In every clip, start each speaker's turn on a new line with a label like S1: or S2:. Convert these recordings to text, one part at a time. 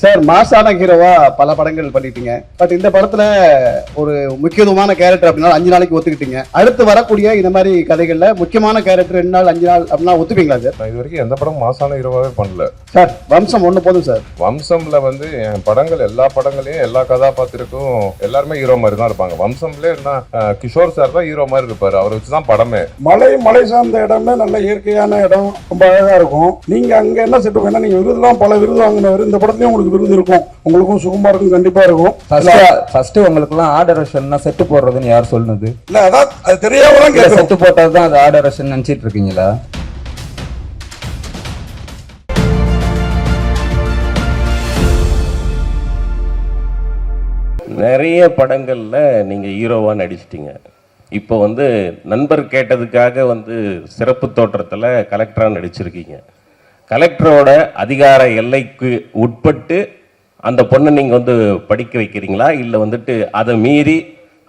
S1: Sir மாசான ஹீரோவா பல படங்கள் பண்ணிட்டீங்க. பட் இந்த படத்துல ஒரு முக்கியத்துவமான கேரக்டர் அப்படின்னா 5 நாளைக்கு ஒத்துக்கிட்டீங்க. அடுத்து வரக்கூடிய இந்த மாதிரி கதைகள்ல முக்கியமான கேரக்டர் 2 நாள் 5 நாள் அப்படின்னா ஒத்துப்பீங்களா சார்?
S2: நான் இது வரைக்கும் எந்த படம் மாசான ஹீரோவாவே பண்ணல
S1: சார். வம்சம் ஒண்ணு போதும் சார்.
S2: வம்சம்ல வந்து என் படங்கள் எல்லா படங்களையும் எல்லா கதாபாத்திரக்கும் எல்லாருமே ஹீரோ மாதிரி தான் இருப்பாங்க. வம்சம்ல என்ன கிஷோர் சார் தான் ஹீரோ மாதிரி இருப்பாரு. அவரை வச்சுதான் படமே.
S3: மலை சார்ந்த இடமே நல்ல இயற்கையான இடம், ரொம்ப அழகா இருக்கும். நீங்க அங்க என்ன செட்டு வேணா நீங்க விருதுலாம் பல விருது வாங்கினவர். இந்த படத்துலயும் உங்களுக்கு விருது இருக்கும், உங்களுக்கும் சுகமா இருக்கும், கண்டிப்பா இருக்கும்.
S4: ஃபர்ஸ்ட் உங்களுக்கு எல்லாம் ஆர்டரேஷன் செட்டு போடுறதுன்னு யார் சொல்லுது?
S3: இல்ல அதான் அது தெரியாம தான் கேட்க.
S4: செட்டு போட்டதுதான் அது ஆர்டரேஷன் நினைச்சிட்டு இருக்கீங்களா?
S5: நிறைய படங்கள்ல நீங்க ஹீரோவா நடிச்சிட்டீங்க. இப்போ வந்து நண்பர் கேட்டதுக்காக வந்து சிறப்பு தோற்றத்துல கலெக்டரா நடிச்சிருக்கீங்க. கலெக்டரோட அதிகார எல்லைக்கு உட்பட்டு அந்த பொண்ணை நீங்க வந்து படிக்க வைக்கிறீங்களா, இல்லை வந்துட்டு அதை மீறி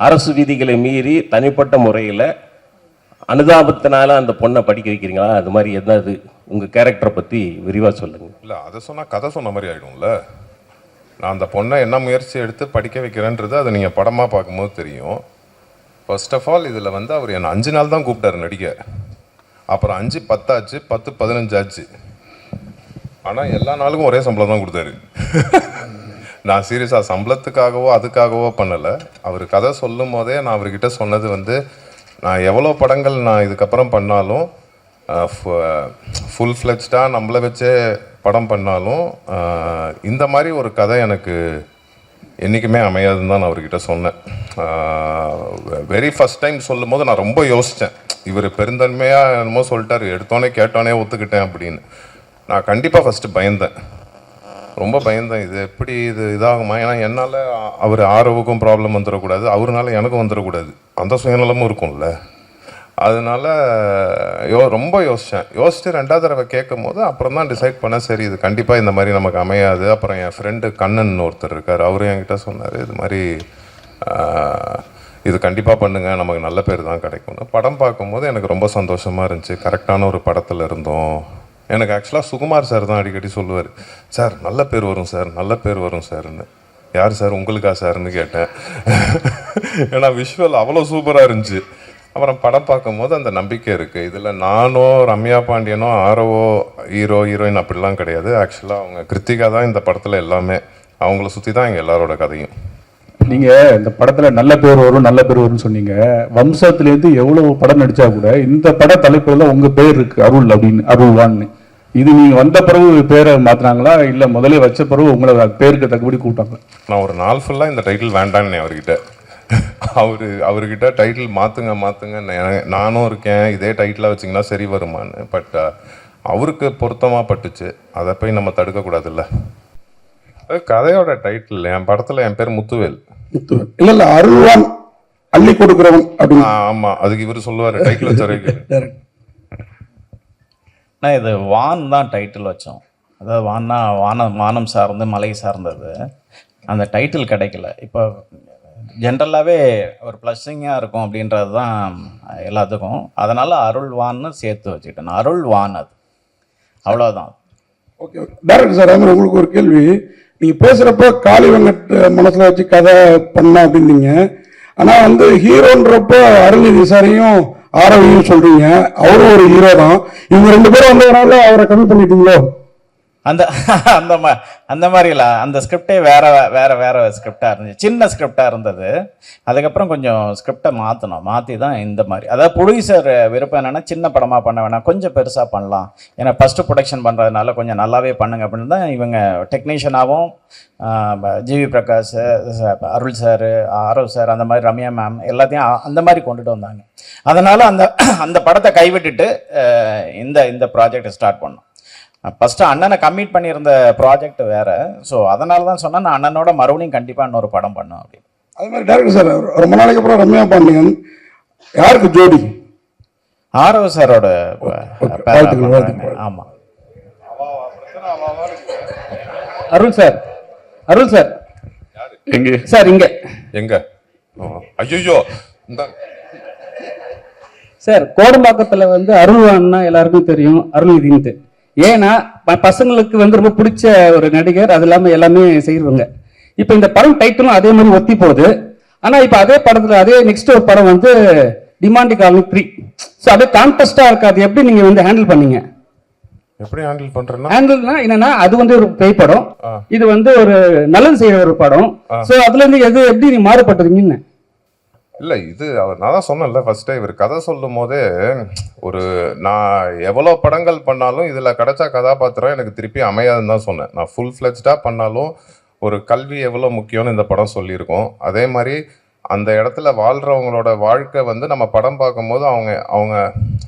S5: அரசு விதிகளை மீறி தனிப்பட்ட முறையில் அனுதாபத்தினால அந்த பொண்ணை படிக்க வைக்கிறீங்களா? அது மாதிரி எதாவது உங்க கேரக்டரை பத்தி விரிவா சொல்லுங்க.
S2: இல்ல அதை சொன்னா கதை சொன்ன மாதிரி ஆயிடும்ல. நான் அந்த பொண்ணை என்ன முயற்சி எடுத்து படிக்க வைக்கிறேன்றது அதை நீங்க படமா பார்க்கும்போது தெரியும். ஃபர்ஸ்ட் ஆஃப் ஆல் இதில் வந்து அவர் என்னை 5 நாள் தான் கூப்பிட்டாரு நடிக்க. அப்புறம் 5 10 ஆச்சு, 10 15 ஆச்சு. ஆனால் எல்லா நாளுக்கும் ஒரே சம்பளம் தான் கொடுத்தாரு. நான் சீரியஸாக சம்பளத்துக்காகவோ அதுக்காகவோ பண்ணலை. அவர் கதை சொல்லும் போதே நான் அவர்கிட்ட சொன்னது வந்து, நான் எவ்வளோ படங்கள் நான் இதுக்கப்புறம் பண்ணாலும் ஃபுல் ஃப்ளெஜ்டாக நம்மளை வச்சே படம் பண்ணாலும் இந்த மாதிரி ஒரு கதை எனக்கு என்றைக்குமே அமையாதுன்னு தான் நான் அவர்கிட்ட சொன்னேன். வெரி ஃபஸ்ட் டைம் சொல்லும் போது நான் ரொம்ப யோசித்தேன். இவர் பெருந்தன்மையாக என்னமோ சொல்லிட்டாரு, எடுத்தோன்னே கேட்டோன்னே ஒத்துக்கிட்டேன் அப்படின்னு. நான் கண்டிப்பாக ஃபஸ்ட்டு பயந்தேன், ரொம்ப பயந்தேன். இது எப்படி இது இதாகுமா? ஏன்னா என்னால் அவர் ஆரோவுக்கும் ப்ராப்ளம் வந்துடக்கூடாது, அவருனால எனக்கும் வந்துடக்கூடாது, அந்த சுயநலமும் இருக்கும்ல. அதனால ரொம்ப யோசிச்சுட்டு 2வது தடவை கேட்கும் போது அப்புறம் தான் டிசைட் பண்ணேன், சரி இது கண்டிப்பாக இந்த மாதிரி நமக்கு அமையாது. அப்புறம் என் ஃப்ரெண்டு கண்ணன் ஒருத்தர் இருக்கார், அவரும் என்கிட்ட சொன்னார், இது மாதிரி இது கண்டிப்பாக பண்ணுங்க, நமக்கு நல்ல பேர் தான் கிடைக்கும்னு. படம் பார்க்கும்போது எனக்கு ரொம்ப சந்தோஷமாக இருந்துச்சு. கரெக்டான ஒரு படத்தில் இருந்தோம். எனக்கு ஆக்சுவலாக சுகுமார் சார் தான் அடிக்கடி சொல்லுவார், சார் நல்ல பேர் வரும் சார், நல்ல பேர் வரும் சார்ன்னு. யார் சார், உங்களுக்கா சார்னு கேட்டேன். ஏன்னா விஷுவல் அவ்வளோ சூப்பராக இருந்துச்சு. அப்புறம் படம் பார்க்கும்போது அந்த நம்பிக்கை இருக்குது. இதில் நானோ ரம்யா பாண்டியனோ ஆரோவோ ஹீரோயின் அப்படிலாம் கிடையாது. ஆக்சுவலாக அவங்க கிருத்திகா தான் இந்த படத்தில் எல்லாமே. அவங்கள சுற்றி தான் எங்கள் எல்லாரோட கதையும்.
S6: நீங்கள் இந்த படத்தில் நல்ல பேர் வரும் நல்ல பேர் வரும்னு சொன்னீங்க. வம்சத்துலேருந்து எவ்வளோ படம் நடித்தா கூட இந்த பட தலைப்பில் உங்கள் பேர் இருக்குது, அருள் அப்படின்னு, அருள்வான்னு. இது நீங்கள் வந்த பிறகு பேரை மாற்றினாங்களா, இல்லை முதலே வச்ச பிறகு உங்களை பேருக்கு தக்கபடி கூப்பிட்டாங்களா?
S2: நான் ஒரு நாள் ஃபுல்லாக இந்த டைட்டில் வேண்டான்னு அவர்கிட்ட அவர்கிட்ட டைட்டில் மாற்றுங்க நானும் இருக்கேன், இதே டைட்டிலாக வச்சிங்கன்னா சரி வருமானு. பட் அவருக்கு பொருத்தமாக பட்டுச்சு, அதை போய் நம்ம தடுக்கக்கூடாதுல்ல. கதையோட டைட்டில் என் படத்தில் என் பேர் முத்துவேல்.
S3: இல்ல அருள்வான், அள்ளி கொடுக்குறவன் அப்படின்னு.
S2: ஆமா, அதுக்கு இவர் சொல்லுவார் டைட்டில் வச்ச.
S7: நான் இது வான் தான் டைட்டில் வச்சோம். அதாவது வான்னா வானம் சார்ந்து மலை சார்ந்தது. அந்த டைட்டில் கிடைக்கல. இப்போ ஜென்ரலாகவே ஒரு ப்ளஸ்ஸிங்காக இருக்கும் அப்படின்றது தான் எல்லாத்துக்கும். அதனால் அருள்வான்னு சேர்த்து வச்சுக்கிட்டேன். அருள்வான், அது அவ்வளோதான்.
S3: ஓகே டேரக்டர் சார், அது உங்களுக்கு ஒரு கேள்வி. நீங்கள் பேசுகிறப்ப காளி வெங்கட் மனசில் வச்சு கதை பண்ண அப்படின்னீங்க. ஆனால் வந்து ஹீரோன்றப்ப அருள்நிதி சாரையும் ஆரவையும் சொல்கிறீங்க. அவரும் ஒரு ஹீரோ தான். இவங்க 2 பேரும் வந்ததுனால அவரை கம்மி பண்ணிட்டீங்களோ?
S7: அந்த மாதிரி இல்லை. அந்த ஸ்கிரிப்டே வேற ஸ்கிரிப்டாக இருந்துச்சு, சின்ன ஸ்கிரிப்டாக இருந்தது. அதுக்கப்புறம் கொஞ்சம் ஸ்கிரிப்டை மாற்றி தான் இந்த மாதிரி. அதாவது ப்ரொடியூசர் விருப்பம் என்னென்னா சின்ன படமாக பண்ண வேணாம், கொஞ்சம் பெருசாக பண்ணலாம், ஏன்னா ஃபஸ்ட்டு ப்ரொடக்ஷன் பண்ணுறதுனால கொஞ்சம் நல்லாவே பண்ணுங்க அப்படின்னு தான் இவங்க டெக்னீஷியனாகவும் ஜிவி பிரகாஷ், அருள் சார், ஆரவ் சார், அந்த மாதிரி ரம்யா மேம் எல்லாத்தையும் அந்த மாதிரி கொண்டுட்டு வந்தாங்க. அதனால் அந்த படத்தை கைவிட்டுட்டு இந்த ப்ராஜெக்டை ஸ்டார்ட் பண்ணோம். ஃபஸ்ட்டு அண்ணனை கம்மிட் பண்ணியிருந்த ப்ராஜெக்ட் வேறு. ஸோ அதனால தான் சொன்னேன், நான் அண்ணனோட மறுபடியும் கண்டிப்பாக இன்னொரு படம் பண்ணோம் அப்படின்னு.
S3: அது மாதிரி டேரக்டர் சார், ரொம்ப நாளைக்கு அப்புறம் ரம்யா பாண்டியன் யாருக்கு ஜோடி?
S7: ஆரவ் சாரோட. ஆமாம்.
S6: அருள் சார், அருள் சார் எங்க சார்? எங்க
S2: ஐயோ
S8: சார், கோடம்பாக்கத்தில் வந்து அருள்வான்னா எல்லாருக்கும் தெரியும், அருள்நிதின்ட்டு. ஏன்னா பசங்களுக்கு வந்து ரொம்ப பிடிச்ச ஒரு நடிகர், அது இல்லாம எல்லாமே செய்வாங்க. இப்போ இந்த படம் டைட்டிலும் அதே மாதிரி ஒத்தி போகுது. ஆனா இப்போ அதே படத்துல அதே நெக்ஸ்ட் ஒரு படம் வந்து டிமாண்டி காலனி 3. ஸோ அப்படியே கான்டெஸ்டா இருக்காது. எப்படி நீங்க வந்து ஹேண்டில் பண்ணீங்க?
S2: எப்படி ஹேண்டில் பண்றேன்னா,
S8: ஹேண்டில்னா என்னன்னா, அது வந்து ஒரு பேய் படம், இது வந்து ஒரு நல்லது செய்யற ஒரு படம். ஸோ அதுல இருந்து எது எப்படி நீ மாறுபட்டதுங்கன்னு?
S2: இல்லை இது நான் தான் சொன்னேன்ல ஃபர்ஸ்டே, இவர் கதை சொல்லும் போதே ஒரு நான் எவ்வளோ படங்கள் பண்ணாலும் இதில் கிடைச்ச கதாபாத்திரம் எனக்கு திருப்பி அமையாதுன்னு தான் சொன்னேன். நான் ஃபுல் ஃப்ளெஜ்டாக பண்ணாலும் ஒரு கல்வி எவ்வளோ முக்கியம்னு இந்த படம் சொல்லியிருக்கோம். அதே மாதிரி அந்த இடத்துல வாழ்கிறவங்களோட வாழ்க்கை வந்து நம்ம படம் பார்க்கும்போது அவங்க அவங்க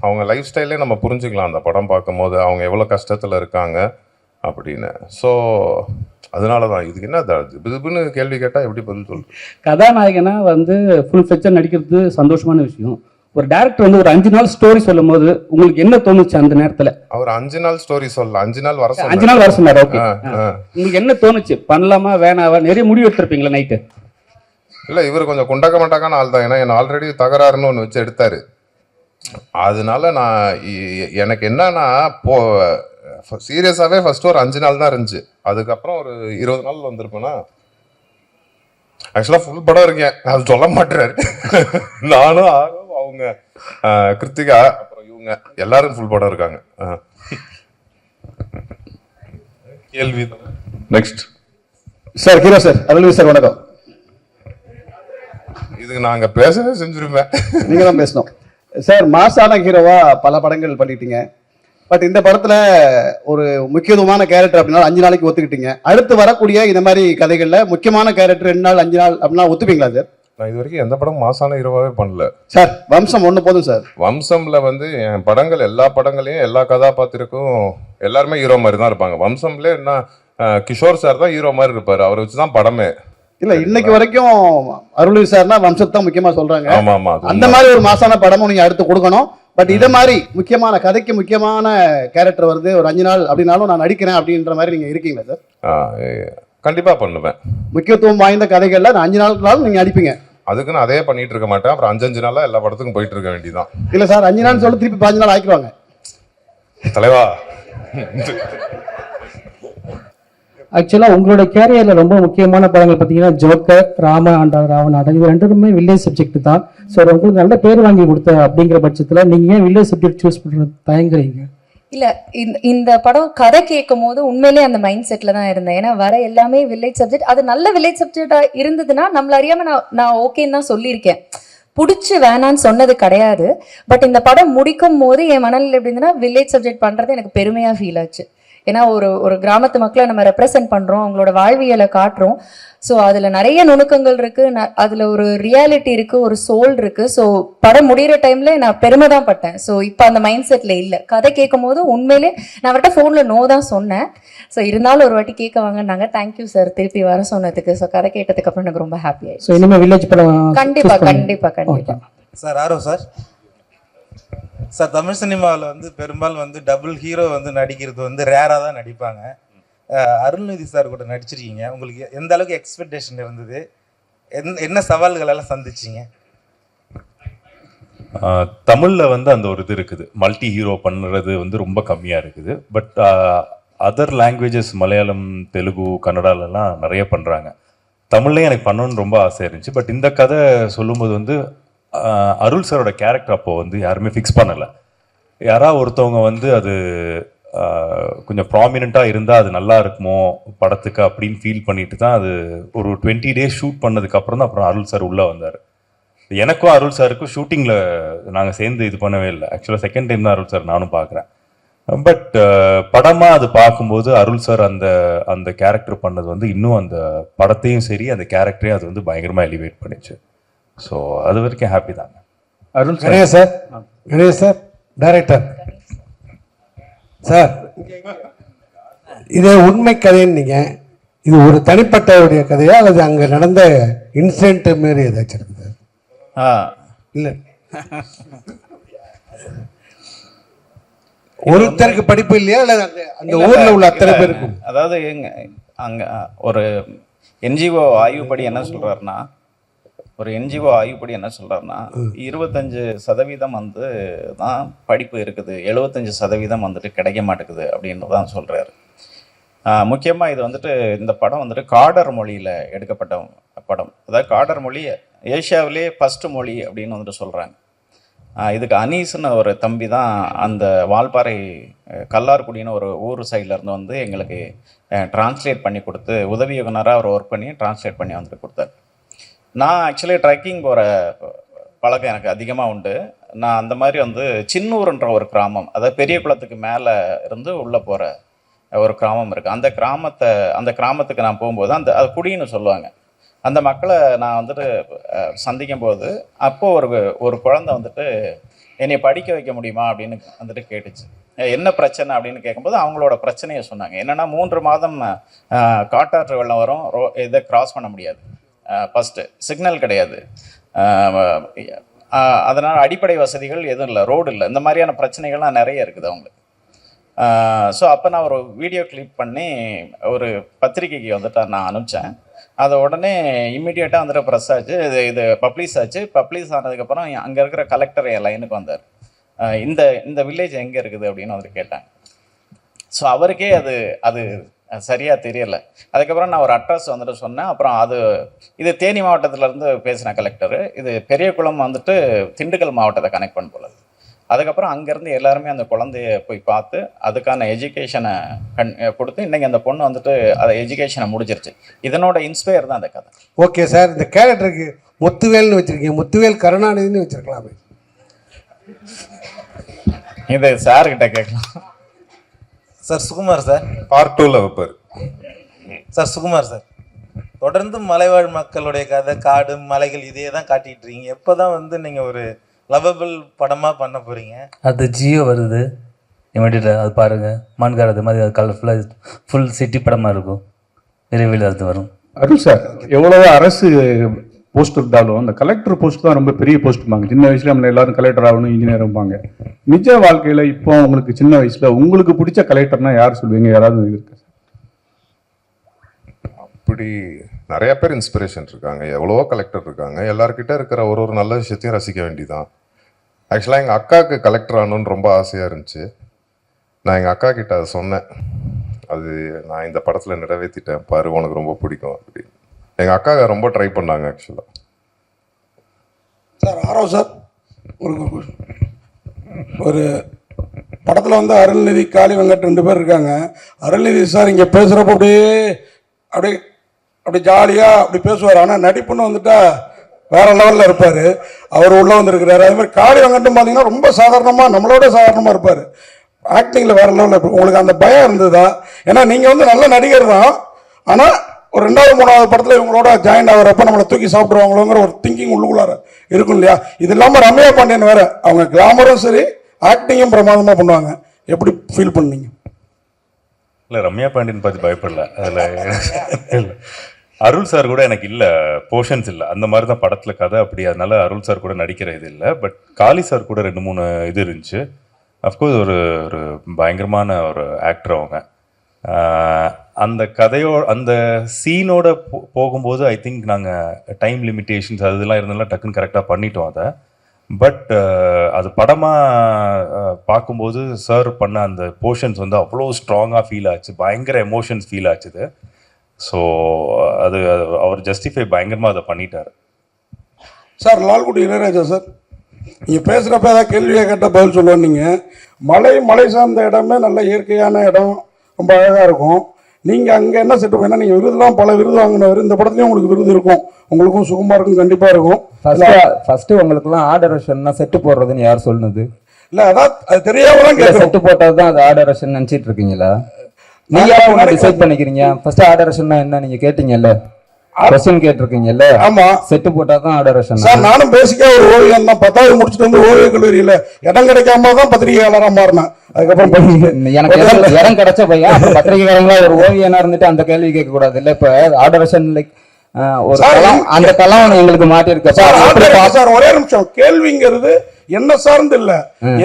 S2: அவங்க லைஃப் ஸ்டைலே நம்ம புரிஞ்சுக்கலாம். அந்த படம் பார்க்கும்போது அவங்க எவ்வளோ கஷ்டத்தில் இருக்காங்க அப்படின்னு. ஸோ அதனால தான் இதுக்கு என்ன இதுன்னு கேள்வி கேட்டால் எப்படி பதில் சொல்றது?
S8: கதாநாயகனா வந்து ஃபுல் ஃபிளெஜ்ஜா நடிக்கிறது சந்தோஷமான விஷயம். ஒரு டைரக்டர் வந்து ஒரு 5 நாள் ஸ்டோரி சொல்லும் போது உங்களுக்கு என்ன தோணுச்சு அந்த நேரத்துல?
S2: அவர் 5 நாள் ஸ்டோரி சொல்லல, 5 நாள் வர
S8: 5 நாள் வர சொன்னாரு. ஓகே, உங்களுக்கு என்ன தோணுச்சு? பண்ணலாமா வேணாவா? நிறைய முடிவு எடுத்திருப்பீங்களா நைட்டு?
S2: இல்லை இவர் கொஞ்சம் குண்டக்க மட்டக்கான ஆள் தான். ஏன்னா என்ன ஆல்ரெடி தகராறுன்னு ஒன்று வச்சு எடுத்தாரு. அதனால நான் எனக்கு என்னன்னா சீரியஸாகவே ஃபர்ஸ்ட் ஒரு 5 நாள் தான் இருந்துச்சு. அதுக்கப்புறம் ஒரு 20 நாள் வந்திருப்பேன்னா. ஆக்சுவலாக ஃபுல் படம் இருக்கேன், அது சொல்ல மாட்டேறாரு. நானும் அவங்க கிருத்திகா அப்புறம் இவங்க எல்லாரும் ஃபுல் படம் இருக்காங்க. கேள்வி next
S1: sir. Hero sir, Arulvi sir வணக்கம்.
S2: இதுக்கு நாங்க பேசவே செஞ்சிருப்பேன்.
S1: நீங்க தான் பேசணும் சார். மாசான ஹீரோவா பல படங்கள் பண்ணிட்டீங்க. பட் இந்த படத்துல ஒரு முக்கியத்துவமான கேரக்டர் அப்படின்னா 5 நாளைக்கு ஒத்துக்கிட்டீங்க. அடுத்து வரக்கூடிய இந்த மாதிரி கதைகள்ல முக்கியமான கேரக்டர் 2 நாள் 5 நாள் அப்படின்னா ஒத்துப்பீங்களா சார்?
S2: நான் இது வரைக்கும் எந்த படம் மாசான ஹீரோவாவே பண்ணல
S1: சார். வம்சம் 1 போதும் சார்.
S2: வம்சம்ல வந்து என் படங்கள் எல்லா படங்களையும் எல்லா கதாபாத்திரக்கும் எல்லாருமே ஹீரோ மாதிரி தான் இருப்பாங்க. வம்சம்ல என்ன கிஷோர் சார் தான் ஹீரோ மாதிரி இருப்பாரு. அவரை வச்சுதான் படமே. இல்ல இன்னைக்கு வரைக்கும் அருள்வி சார்னா வம்சத்தை தான் முக்கியமா சொல்றாங்க. ஆமா ஆமா, அந்த மாதிரி ஒரு மாசான படமும் நீங்க அடுத்து கொடுக்கணும். பட் இத மாதிரி முக்கியமான கதைக்கு முக்கியமான கேரக்டர் வருது ஒரு 5 நாள் அப்படின்னாலும் நான் நடிக்கிறேன் அப்படின்ற மாதிரி நீங்க இருக்கீங்களா சார்? கண்டிப்பா பண்ணுவேன். முக்கியத்துவம் வாய்ந்த கதைகள்ல 5 நாளுக்குனாலும் நீங்க நடிப்பீங்க. அதுக்கு நான் அதே பண்ணிட்டு இருக்க மாட்டேன். அப்புறம் 5 நாளா எல்லா படத்துக்கும் போயிட்டு இருக்க வேண்டியதான். இல்ல சார், 5 நாள் சொல்லி திருப்பி 5 நாள் ஆக்கிடுவாங்க தலைவா.
S9: ஆக்சுவலாக உங்களோட கேரியரில் ரொம்ப முக்கியமான படங்கள் பார்த்தீங்கன்னா ஜோக்கர், ராம ஆண்டா ராவணாடா, இது 2மே வில்லேஜ் சப்ஜெக்ட் தான். ஸோ உங்களுக்கு நல்ல பேர் வாங்கி கொடுத்த அப்படிங்கிற பட்சத்தில் நீங்கள் ஏன் வில்லேஜ் சப்ஜெக்ட் சூஸ் பண்ணுறது தயங்குறீங்க?
S10: இல்லை, இந்த படம் கதை கேட்கும் போது உண்மையிலே அந்த மைண்ட் செட்டில் தான் இருந்தேன். ஏன்னா வர எல்லாமே வில்லேஜ் சப்ஜெக்ட், அது நல்ல வில்லேஜ் சப்ஜெக்டாக இருந்ததுன்னா நம்மள அறியாமல் நான் ஓகேன்னு தான் சொல்லியிருக்கேன். பிடிச்சி வேணான்னு சொன்னது கிடையாது. பட் இந்த படம் முடிக்கும் போது என் மனநிலை எப்படி இருந்ததுன்னா, வில்லேஜ் சப்ஜெக்ட் பண்ணுறது எனக்கு பெருமையாக ஃபீல் ஆச்சு. ஏன்னா ஒரு கிராமத்து மக்களை நம்ம ரெப்ரசென்ட் பண்ணுறோம், அவங்களோட வாழ்வியலை காட்டுறோம். ஸோ அதில் நிறைய நுணுக்கங்கள் இருக்குது, அதில் ஒரு ரியாலிட்டி இருக்குது, ஒரு சோல் இருக்குது. ஸோ படம் முடிகிற டைமில் நான் பெருமை தான் பட்டேன். ஸோ இப்போ அந்த மைண்ட் செட்டில் இல்லை. கதை கேட்கும் போது உண்மையிலே நான் அவர்கிட்ட ஃபோனில் நோ தான் சொன்னேன். ஸோ இருந்தாலும் ஒரு வாட்டி கேட்க வாங்கினாங்க. தேங்க்யூ சார் திருப்பி வர சொன்னதுக்கு. ஸோ கதை கேட்டதுக்கு அப்புறம் எனக்கு ரொம்ப ஹாப்பி ஆயிடுச்சு.
S9: ஸோ இனிமேல் வில்லேஜ் படம்
S10: கண்டிப்பாக.
S11: சார் ஆரோ சார், தமிழ் சினிமாவில் வந்து பெரும்பாலும் வந்து டபுள் ஹீரோ வந்து நடிக்கிறது வந்து ரேராக தான் நடிப்பாங்க. அருள்நிதி சார் கூட நடிச்சிருக்கீங்க. உங்களுக்கு எந்த அளவுக்கு எக்ஸ்பெக்டேஷன் இருந்தது? என்ன சவால்கள் எல்லாம் சந்திச்சிங்க?
S12: தமிழில் வந்து அந்த ஒரு இது இருக்குது, மல்டி ஹீரோ பண்ணுறது வந்து ரொம்ப கம்மியாக இருக்குது. But other languages Malayalam, Telugu, கன்னடாலெல்லாம் நிறைய பண்ணுறாங்க. தமிழ்லேயும் எனக்கு பண்ணணுன்னு ரொம்ப ஆசை இருந்துச்சு. பட் இந்த கதை சொல்லும்போது வந்து அருள் சாரோட கேரக்டர் அப்போ வந்து யாருமே ஃபிக்ஸ் பண்ணலை. யாராவது ஒருத்தவங்க வந்து அது கொஞ்சம் ப்ராமினெண்ட்டாக இருந்தால் அது நல்லா இருக்குமோ படத்துக்கு அப்படின்னு ஃபீல் பண்ணிட்டு தான் அது ஒரு 20 days ஷூட் பண்ணதுக்கப்புறம் தான் அப்புறம் அருள் சார் உள்ளே வந்தார். எனக்கும் அருள் சாருக்கும் ஷூட்டிங்கில் நாங்கள் சேர்ந்து இது பண்ணவே இல்லை. ஆக்சுவலாக செகண்ட் டைம் தான் அருள் சார் நானும் பார்க்குறேன். பட் படமாக அது பார்க்கும்போது அருள் சார் அந்த கேரக்டர் பண்ணது வந்து இன்னும் அந்த படத்தையும் சரி அந்த கேரக்டரையும் அது வந்து பயங்கரமாக எலிவேட் பண்ணிச்சு. ஸோ அது வரைக்கும் ஹாப்பி தாங்க.
S13: அருள் கணேஷ் சார் டைரக்டர் சார், இது உண்மை கதைன்னு நீங்கள், இது ஒரு தனிப்பட்டவருடைய கதையா அல்லது அங்கே நடந்த இன்சிடென்ட் மாரி ஏதாச்சும் இருக்குது? இல்லை, ஒருத்தருக்கு படிப்பு இல்லையா அல்லது அந்த ஊரில் உள்ள அத்தனை பேருக்கும்?
S7: அதாவது அங்கே ஒரு என்ஜிஓ ஆய்வுப்படி என்ன சொல்கிறாருன்னா, ஒரு என்ஜிஓ ஆய்வுப்படி என்ன சொல்கிறாருன்னா 25% வந்து தான் படிப்பு இருக்குது, 75% வந்துட்டு கிடைக்க மாட்டேங்குது அப்படின்னு தான் சொல்கிறாரு. முக்கியமாக இது வந்துட்டு இந்த படம் வந்துட்டு காடர் மொழியில் எடுக்கப்பட்ட படம். அதாவது காடர் மொழி ஏஷியாவிலே ஃபஸ்ட்டு மொழி அப்படின்னு வந்துட்டு சொல்கிறாங்க. இதுக்கு அனீஸ்னு ஒரு தம்பி தான் அந்த வால்பாறை கல்லார்குடின்னு ஒரு ஊர் சைட்லேருந்து வந்து எங்களுக்கு டிரான்ஸ்லேட் பண்ணி கொடுத்து உதவி இயக்குனராக அவர் ஒர்க் பண்ணி டிரான்ஸ்லேட் பண்ணி வந்துட்டு கொடுத்தாரு. நான் ஆக்சுவலி ட்ரெக்கிங் போகிற பழக்கம் எனக்கு அதிகமாக உண்டு. நான் அந்த மாதிரி வந்து சின்னூர்ன்ற ஒரு கிராமம், அதாவது பெரிய குளத்துக்கு மேலே இருந்து உள்ளே போகிற ஒரு கிராமம் இருக்குது. அந்த கிராமத்துக்கு நான் போகும்போது அது குடின்னு சொல்லுவாங்க. அந்த மக்களை நான் வந்துட்டு சந்திக்கும் போது அப்போது ஒரு குழந்தை வந்துட்டு என்னை படிக்க வைக்க முடியுமா அப்படின்னு வந்துட்டு கேட்டுச்சு. என்ன பிரச்சனை அப்படின்னு கேட்கும்போது அவங்களோட பிரச்சனையை சொன்னாங்க. என்னென்னா 3 மாதம் காட்டாற்று வெள்ளம் வரும், இதை கிராஸ் பண்ண முடியாது, ஃபஸ்ட்டு சிக்னல் கிடையாது, அதனால் அடிப்படை வசதிகள் எதுவும் இல்லை, ரோடு இல்லை, இந்த மாதிரியான பிரச்சனைகள்லாம் நிறைய இருக்குது அவங்களுக்கு. ஸோ அப்போ நான் ஒரு வீடியோ கிளிப் பண்ணி ஒரு பத்திரிக்கைக்கு வந்துட்டு நான் அனுப்பிச்சேன். அதை உடனே இம்மிடியேட்டாக வந்துட்டு ப்ரெஸ் ஆச்சு, இது பப்ளிஷ் ஆச்சு. பப்ளிஷ் ஆனதுக்கப்புறம் அங்கே இருக்கிற கலெக்டர் என் லைனுக்கு வந்தார். இந்த வில்லேஜ் எங்கே இருக்குது அப்படின்னு வந்துட்டு கேட்டாங்க. ஸோ அவருக்கே அது சரியாக தெரியலை. அதுக்கப்புறம் நான் ஒரு அட்ரஸ் வந்துட்டு சொன்னேன். அப்புறம் இது தேனி மாவட்டத்திலேருந்து பேசின கலெக்டரு, இது பெரியகுளம் வந்துட்டு திண்டுக்கல் மாவட்டத்தை கனெக்ட் பண்ண போல. அதுக்கப்புறம் அங்கேருந்து எல்லாருமே அந்த குழந்தைய போய் பார்த்து அதுக்கான எஜுகேஷனை கொடுத்து இன்றைக்கி அந்த பொண்ணு வந்துட்டு அதை எஜுகேஷனை முடிஞ்சிருச்சு. இதனோட இன்ஸ்பயர் தான் அந்த கதை.
S13: ஓகே சார், இந்த கேரக்டருக்கு முத்துவேல்னு வச்சுருக்கீங்க, முத்துவேல் கருணாநிதினு வச்சுருக்கலாமே.
S7: இது சார்கிட்ட கேட்கலாம்.
S11: சார் சுகுமார் சார்
S2: பார்ட் 2ல வைப்பார்.
S11: சார் சுகுமார் சார், தொடர்ந்து மலைவாழ் மக்களுடைய கதை, காடு மலைகள் இதே தான் காட்டிகிட்டு இருக்கீங்க. எப்போ தான் வந்து நீங்கள் ஒரு லவபிள் படமாக பண்ண போகிறீங்க?
S14: அது ஜியோ வருது இமீடியட்டாக, அது பாருங்கள். மான்கார் அது மாதிரி அது கலர்ஃபுல்லாக ஃபுல் சிட்டி படமாக இருக்கும், விரைவில் அது வரும்.
S6: அருள் சார், எவ்வளவு அரசு போஸ்ட் இருந்தாலும் அந்த கலெக்டர் போஸ்ட் தான் ரொம்ப பெரிய போஸ்ட்பாங்க. சின்ன வயசுல நம்ம எல்லாரும் கலெக்டர் ஆகணும், இன்ஜினியர் ஆகுவாங்க. நிஜ வாழ்க்கையில் இப்போ உங்களுக்கு சின்ன வயசுல உங்களுக்கு பிடிச்ச கலெக்டர்னா யார் சொல்லுவீங்க? யாராவது இருக்கு?
S2: அப்படி நிறைய பேர் இன்ஸ்பிரேஷன் இருக்காங்க, எவ்வளவோ கலெக்டர் இருக்காங்க. எல்லாருக்கிட்ட இருக்கிற ஒரு நல்ல விஷயத்தையும் ரசிக்க வேண்டிதான். ஆக்சுவலாக எங்கள் அக்காவுக்கு கலெக்டர் ஆகணுன்னு ரொம்ப ஆசையாக இருந்துச்சு. நான் எங்கள் அக்கா கிட்ட அதை சொன்னேன், அது நான் இந்த படத்தில் நிறைவேற்றிட்டேன் பாரு, உனக்கு ரொம்ப பிடிக்கும் அப்படின்னு. எங்கள் அக்கா ரொம்ப ட்ரை பண்ணாங்க ஆக்சுவலாக.
S3: சார் ஆரவ் சார், ஒரு படத்தில் வந்து அருள்நிதி காளி வெங்கட் 2 பேர் இருக்காங்க. அருள்நிதி சார் இங்கே பேசுகிறப்ப அப்படியே ஜாலியாக அப்படி பேசுவார். ஆனால் நடிப்புன்னு வந்துட்டா வேற லெவலில் இருப்பார். அவர் உள்ளே வந்துருக்கிறாரு. அதே மாதிரி காளி வெங்கட்டும் பார்த்தீங்கன்னா ரொம்ப சாதாரணமாக, நம்மளோட சாதாரணமாக இருப்பார். ஆக்டிங்கில் வேற லெவலில் இருப்பார். உங்களுக்கு அந்த பயம் இருந்ததா? ஏன்னா நீங்கள் வந்து நல்ல நடிகர் தான், ஆனால் ஒரு 2வது 3வது படத்தில் இவங்களோட ஜாயின் ஆகிறப்ப நம்மளை தூக்கி சாப்பிடுவாங்களோங்கிற ஒரு திங்கிங் உள்ளுக்குள்ளார இருக்கும் இல்லையா? இது இல்லாமல் ரம்யா பாண்டியன் வேற, அவங்க கிளாமரும் சரி ஆக்டிங்கும் பிரமாதமாக பண்ணுவாங்க. எப்படி ஃபீல் பண்ணீங்க?
S12: இல்லை, ரம்யா பாண்டியன் பார்த்து பயப்படல. அதில் அருள் சார் கூட எனக்கு இல்லை, போர்ஷன்ஸ் இல்லை, அந்த மாதிரி தான் படத்தில் கதை அப்படி. அதனால அருள் சார் கூட நடிக்கிற இது இல்லை. பட் காளி சார் கூட 2-3 இது இருந்துச்சு. அஃப்கோர்ஸ் ஒரு பயங்கரமான ஒரு ஆக்டர் அவங்க. அந்த அந்த சீனோட போகும்போது ஐ திங்க் நாங்கள் டைம் லிமிட்டேஷன்ஸ் அதெல்லாம் இருந்தாலும் டக்குன்னு கரெக்டாக பண்ணிட்டோம் அதை. பட் அது படமாக பார்க்கும்போது சார் பண்ண அந்த போர்ஷன்ஸ் வந்து அவ்வளோ ஸ்ட்ராங்காக ஃபீல் ஆச்சு, பயங்கர எமோஷன்ஸ் ஃபீல் ஆச்சுது. ஸோ அது அவர் ஜஸ்டிஃபை பயங்கரமாக அதை பண்ணிட்டார்.
S3: சார் லால்குடி இளையராஜா சார், நீங்கள் பேசுகிறப்ப ஏதாவது கேள்வியாக கேட்டால் பதில் சொல்லுவோம். நீங்கள் மலை சார்ந்த இடமே நல்ல இயற்கையான இடம், ரொம்ப அழகாக இருக்கும். நீங்கள் அங்கே என்ன செட்டு, ஏன்னா நீங்கள் விருதுலாம் பல விருது வாங்கினவர், இந்த படத்துலையும் உங்களுக்கு விருது இருக்கும், உங்களுக்கும் சுகுமாருக்கும் கண்டிப்பாக இருக்கும்.
S4: ஃபர்ஸ்ட் உங்களுக்குலாம் ஆர்டரேஷன்னா செட்டு போடுறதுன்னு யார் சொல்லுது?
S3: இல்லை அதான் அது தெரியாம தான் கேட்குறேன்.
S4: செட்டு போட்டது தான் அது ஆர்டரேஷன் நினச்சிட்டு இருக்கீங்களா? நீங்க யாரும் டிசைட் பண்ணிக்கிறீங்க? ஃபர்ஸ்ட் ஆர்டரேஷன்னா என்ன நீங்க கேட்டீங்கல்ல, கொஸ்டின் கேட்டிருக்கீங்கல்ல? ஆமா, செட்டு போட்டா தான் ஆர்டரேஷன்.
S3: சார் நானும் பேசிக்கா ஒரு ஓவியம் தான், 10வது முடிச்சுட்டு வந்து ஓவிய கல்லூரியில இடம் கிடைக்காம தான் பத்திரிகையாளராக மாறினேன். அதுக்கப்புறம்
S4: எனக்கு இடம் கிடைச்ச பையன் அப்புறம் பத்திரிகைக்காரங்களா ஒரு ஓவியனா இருந்துட்டு அந்த கேள்வி கேட்க கூடாது இல்ல? இப்ப ஆர்டரேஷன் லைக் ஒரு அந்த கலாம் எங்களுக்கு மாட்டிருக்கு
S3: சார். சார் ஒரே நிமிஷம், கேள்விங்கிறது என்ன சார்ந்து இல்ல,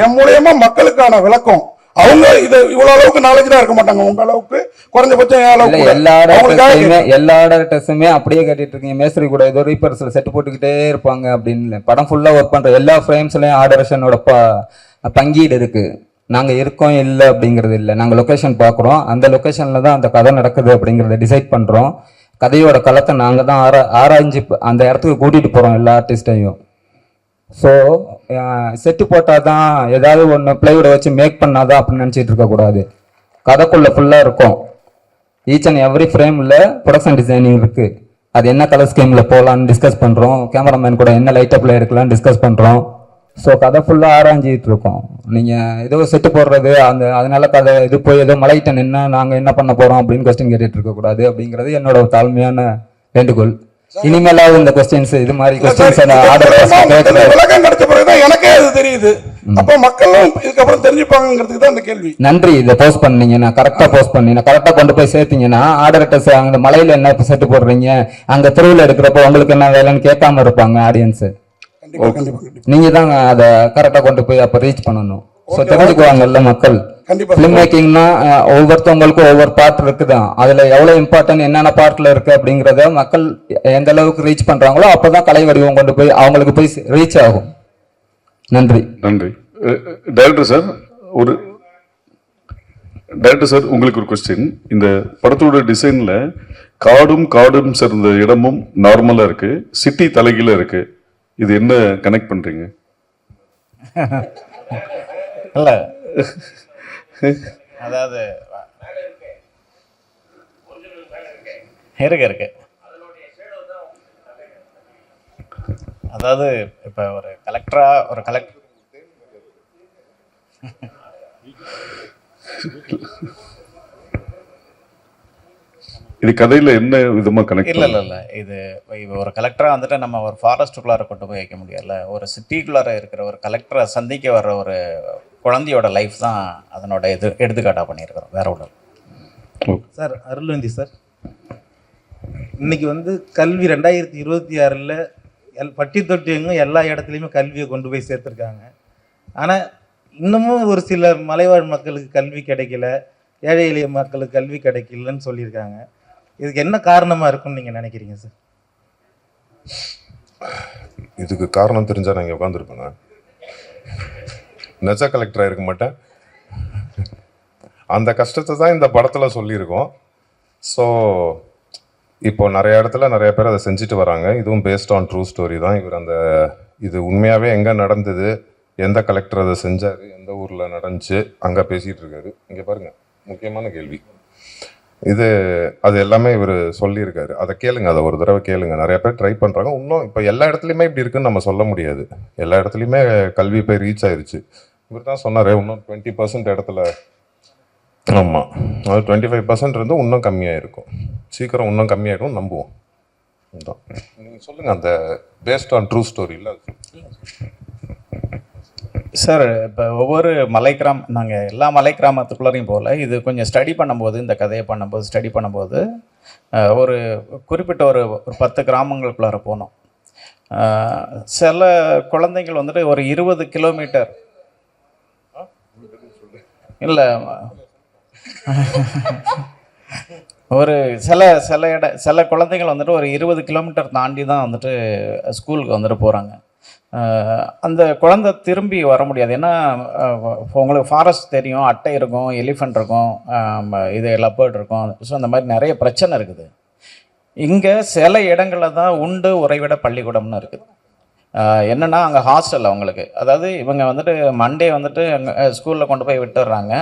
S3: என் மூலியமா மக்களுக்கான விளக்கம். அவங்க இது இவ்வளவு அளவுக்கு நாலேஜா இருக்க மாட்டாங்க, உங்க அளவுக்கு குறைஞ்சபட்சம்
S4: எல்லா டேரக்டர்ஸுமே அப்படியே கேட்டுட்டு இருக்கீங்க. மேஸ்திரி கூட ஏதோ ரீபர்சல் செட் போட்டுக்கிட்டே இருப்பாங்க அப்படின்னு. படம் ஃபுல்லா ஒர்க் பண்ற எல்லா ஃப்ரேம்ஸ்லயும் ஆர்டரேஷனோட பங்கீடு இருக்கு. நாங்க இருக்கோம் இல்லை அப்படிங்கிறது இல்லை. நாங்க லொகேஷன் பார்க்குறோம், அந்த லொகேஷன்ல தான் அந்த கதை நடக்குது அப்படிங்கிறத டிசைட் பண்றோம். கதையோட களத்தை நாங்க தான் ஆராய்ஞ்சு அந்த இடத்துக்கு கூட்டிட்டு போறோம் எல்லா ஆர்டிஸ்டையும். ஸோ செட்டு போட்டால் தான் ஏதாவது ஒன்று பிளைவுட வச்சு மேக் பண்ணாதான் அப்படின்னு நினச்சிட்டு இருக்கக்கூடாது. கதைக்குள்ள ஃபுல்லாக இருக்கும். ஈச் அண்ட் எவ்ரி ஃப்ரேமில் ப்ரொடக்ஷன் டிசைனிங் இருக்குது. அது என்ன கலர் ஸ்கீமில் போகலான்னு டிஸ்கஸ் பண்ணுறோம். கேமராமேன் கூட என்ன லைட்டப்பில் எடுக்கலான்னு டிஸ்கஸ் பண்ணுறோம். ஸோ கதை ஃபுல்லாக ஆராய்ஞ்சிட்டு இருக்கோம். நீங்கள் ஏதோ செட்டு போடுறது அதனால கதை இது போய் ஏதோ மலையிட்ட நின்னா நாங்கள் என்ன பண்ண போகிறோம் அப்படின்னு கொஸ்டின் கேட்டுட்டு இருக்கக்கூடாது அப்படிங்கிறது என்னோட தாழ்மையான வேண்டுகோள். இனிமேலாவது இந்த கொஸ்டின்ஸ் இது மாதிரி கொஸ்டின்ஸ்
S3: விளக்கம் கிடைச்ச பிறகுதான் எனக்கே அது தெரியுது. அப்போ மக்களும் இதுக்கப்புறம் தெரிஞ்சுப்பாங்கிறதுக்கு தான் அந்த கேள்வி.
S4: நன்றி. இதை போஸ்ட் பண்ணீங்க, நான் கரெக்டா போஸ்ட் பண்ணி நான் கரெக்டா கொண்டு போய் சேர்த்தீங்கன்னா ஆர்டர்ஸ் அங்க மலையில என்ன செட்டு போடுறீங்க, அங்க தெருவில் எடுக்கிறப்ப உங்களுக்கு என்ன வேலைன்னு கேட்காம இருப்பாங்க ஆடியன்ஸ். நீங்க தான் அதை கரெக்டா கொண்டு போய் அப்ப ரீச் பண்ணணும். ஸோ தெரிஞ்சுக்குவாங்கல்ல மக்கள். ஃபிலிம் மேக்கிங்னா ஒவ்வொருத்தவங்களுக்கும் ஒவ்வொரு பார்ட் இருக்குதான். அதுல எவ்வளவு இம்பார்ட்டன்ட் என்னென்ன பார்ட்ல இருக்கு அப்படிங்கறத மக்கள் எந்த அளவுக்கு ரீச் பண்றாங்களோ அப்பதான் கலை வடிவம் கொண்டு போய் அவங்களுக்கு போய் ரீச் ஆகும். நன்றி.
S6: நன்றி. டைரக்டர் சார், டைரக்டர் சார் உங்களுக்கு ஒரு கொஸ்டின். இந்த படத்தோட டிசைன்ல காடும் சேர்ந்த இடமும் நார்மலா இருக்கு, சிட்டி தலைகீழ இருக்கு. இது என்ன கனெக்ட் பண்றீங்க?
S7: இல்ல அதாவது இருக்கு அதாவது இப்ப ஒரு கலெக்டர்
S6: இது கதையில என்ன விதமா கனெக்ட்?
S7: இல்ல இது ஒரு கலெக்டரா வந்துட்டு நம்ம ஒரு ஃபாரஸ்ட்டுக்குள்ளார கொண்டு போய் வைக்க முடியல. ஒரு சிட்டிக்குள்ளார இருக்கிற ஒரு கலெக்டரை சந்திக்க வர்ற ஒரு குழந்தையோட லைஃப் தான் அதனோட எடுத்துக்காட்டா பண்ணியிருக்கிறோம். வேற ஒன்று
S11: சார். அருள்வந்தி சார், இன்னைக்கு வந்து கல்வி 2026 பட்டி தொட்டி எங்கும் எல்லா இடத்துலையுமே கல்வியை கொண்டு போய் சேர்த்துருக்காங்க. ஆனால் இன்னமும் ஒரு சில மலைவாழ் மக்களுக்கு கல்வி கிடைக்கல, ஏழை எளிய மக்களுக்கு கல்வி கிடைக்கலன்னு சொல்லியிருக்காங்க. இதுக்கு என்ன காரணமாக இருக்கும்னு நீங்கள் நினைக்கிறீங்க சார்?
S2: இதுக்கு காரணம் தெரிஞ்சா நான் இங்கே உட்காந்துருப்பேங்க. நெஜ கலெக்டராக இருக்க மாட்டேன். அந்த கஷ்டத்தை தான் இந்த படத்தில் சொல்லியிருக்கோம். ஸோ இப்போ நிறைய இடத்துல நிறைய பேர் அதை செஞ்சுட்டு வராங்க. இதுவும் பேஸ்ட் ஆன் ட்ரூ ஸ்டோரி தான். இது உண்மையாகவே எங்கே நடந்தது, எந்த கலெக்டர் அதை செஞ்சார், எந்த ஊரில் நடந்துச்சு, அங்கே பேசிகிட்டு இருக்காரு. இங்கே பாருங்கள், முக்கியமான கேள்வி அது எல்லாமே இவர் சொல்லியிருக்காரு. அதை கேளுங்க, அதை ஒரு தடவை கேளுங்க. நிறைய பேர் ட்ரை பண்ணுறாங்க. இன்னும் இப்போ எல்லா இடத்துலையுமே இப்படி இருக்குன்னு நம்ம சொல்ல முடியாது. எல்லா இடத்துலையுமே கல்வி போய் ரீச் ஆயிடுச்சு. இவர் தான் சொன்னார், இன்னும் 20% இடத்துல, ஆமாம், அது 25% இருந்து இன்னும் கம்மியாக இருக்கும். சீக்கிரம் இன்னும் கம்மியாகிடும் நம்புவோம். தான் நீங்கள் சொல்லுங்கள், அந்த பேஸ்ட் ஆன் ட்ரூ ஸ்டோரி இல்லை
S7: சார். இப்போ ஒவ்வொரு நாங்கள் எல்லா மலை கிராமத்துக்குள்ளரையும் போகல. இது கொஞ்சம் ஸ்டடி பண்ணும்போது, இந்த கதையை ஸ்டடி பண்ணும்போது ஒரு குறிப்பிட்ட ஒரு 10 கிராமங்களுக்குள்ளார போனோம். சில குழந்தைகள் வந்துட்டு ஒரு 20 கிலோமீட்டர் இல்லை ஒரு சில குழந்தைகள் வந்துட்டு ஒரு 20 கிலோமீட்டர் தாண்டி தான் வந்துட்டு ஸ்கூலுக்கு வந்துட்டு போகிறாங்க. அந்த குழந்தை திரும்பி வர முடியாது. ஏன்னா உங்களுக்கு ஃபாரஸ்ட் தெரியும், அட்டை இருக்கும், எலிஃபண்ட் இருக்கும், இது லெப்பர்ட் இருக்கும். ஸோ அந்த மாதிரி நிறைய பிரச்சனை இருக்குது. இங்கே சில இடங்களில் தான் உண்டு உறைவிட பள்ளிக்கூடம்னு இருக்குது. என்னென்னா அங்கே ஹாஸ்டல் அவங்களுக்கு, அதாவது இவங்க வந்துட்டு மண்டே வந்துட்டு ஸ்கூலில் கொண்டு போய் விட்டுடுறாங்க.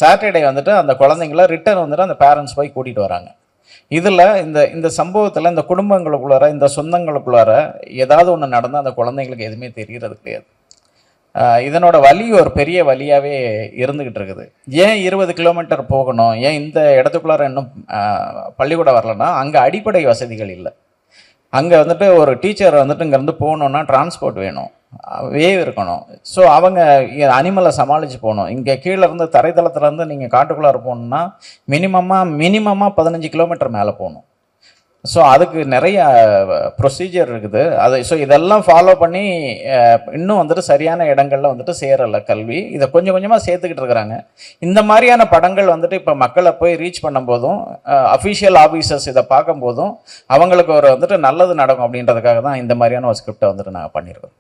S7: சாட்டர்டே வந்துட்டு அந்த குழந்தைங்கள ரிட்டர்ன் வந்துட்டு அந்த பேரண்ட்ஸ் போய் கூட்டிகிட்டு வராங்க. இதில் இந்த சம்பவத்தில் இந்த குடும்பங்களுக்குள்ளார, இந்த சொந்தங்களுக்குள்ளார ஏதாவது ஒன்று நடந்தால் அந்த குழந்தைங்களுக்கு எதுவுமே தெரிகிறது கிடையாது. இதனோட வலி ஒரு பெரிய வலியாகவே இருந்துக்கிட்டு இருக்குது. ஏன் 20 கிலோமீட்டர் போகணும், ஏன் இந்த இடத்துக்குள்ளார இன்னும் பள்ளிக்கூடம் வரலன்னா, அங்கே அடிப்படை வசதிகள் இல்லை. அங்கே வந்துட்டு ஒரு டீச்சர் வந்துட்டு இங்கேருந்து போகணுன்னா டிரான்ஸ்போர்ட் வேணும், வேவ் இருக்கணும். ஸோ அவங்க அனிமலை சமாளித்து போகணும். இங்கே கீழே இருந்து தரைத்தளத்துலேருந்து நீங்கள் காட்டுக்குள்ளார போகணுன்னா மினிமமாக 15 கிலோமீட்டர் மேலே போகணும். ஸோ அதுக்கு நிறைய ப்ரொசீஜர் இருக்குது. அது ஸோ இதெல்லாம் ஃபாலோ பண்ணி இன்னும் வந்துட்டு சரியான இடங்களில் வந்துட்டு சேரலை கல்வி. இதை கொஞ்சம் கொஞ்சமாக சேர்த்துக்கிட்டு இருக்கிறாங்க. இந்த மாதிரியான படங்கள் வந்துட்டு இப்போ மக்களை போய் ரீச் பண்ணும்போதும் அஃபிஷியல் ஆஃபீஸர்ஸ் இதை பார்க்கும்போதும் அவங்களுக்கு ஒரு வந்துட்டு நல்லது நடக்கும் அப்படின்றதுக்காக தான் இந்த மாதிரியான ஒரு ஸ்கிரிப்டை வந்துட்டு நாங்கள் பண்ணியிருக்கோம்.